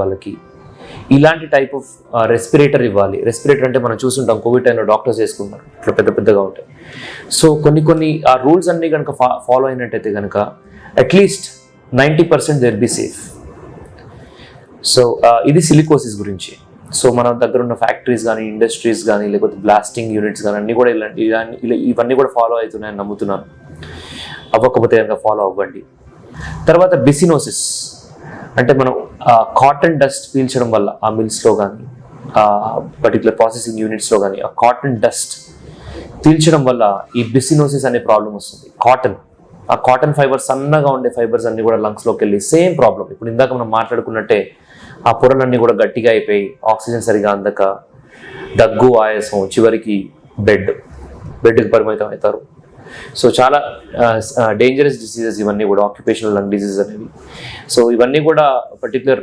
వాళ్ళకి ఇలాంటి type of respirator ఇవ్వాలి. రెస్పిరేటర్ అంటే మనం చూస్తుంటాం కోవిడ్ టైంలో డాక్టర్స్ వేసుకుంటారు, ఇట్లా పెద్ద పెద్దగా ఉంటాయి. సో కొన్ని ఆ రూల్స్ అన్ని కనుక ఫాలో అయినట్టయితే కనుక at least 90% they will be safe. So ఇది సిలికోసిస్ గురించి. సో మన దగ్గర ఉన్న ఫ్యాక్టరీస్ కానీ, ఇండస్ట్రీస్ కానీ, లేకపోతే బ్లాస్టింగ్ యూనిట్స్ కానీ అన్నీ కూడా ఇవన్నీ కూడా ఫాలో అవుతున్నాయని నమ్ముతున్నాను. అవ్వకపోతే కనుక ఫాలో అవ్వండి. తర్వాత బిసినోసిస్ అంటే మనం కాటన్ డస్ట్ పీల్చడం వల్ల ఆ మిల్స్లో కానీ, పర్టికులర్ ప్రాసెసింగ్ యూనిట్స్లో కానీ ఆ కాటన్ డస్ట్ పీల్చడం వల్ల ఈ బిసినోసిస్ అనే ప్రాబ్లం వస్తుంది. ఆ కాటన్ ఫైబర్స్, సన్నగా ఉండే ఫైబర్స్ అన్ని కూడా లంగ్స్లోకి వెళ్ళి సేమ్ ప్రాబ్లం. ఇప్పుడు ఇందాక మనం మాట్లాడుకున్నట్టే ఆ పొరలన్నీ కూడా గట్టిగా అయిపోయి ఆక్సిజన్ సరిగా అందక దగ్గు, ఆయాసం, చివరికి బెడ్కి పరిమితం అవుతారు. సో చాలా డేంజరస్ డిసీజెస్ ఇవన్నీ కూడా, ఆక్యుపేషనల్ లంగ్ డిసీజెస్ అనేవి. సో ఇవన్నీ కూడా పర్టికులర్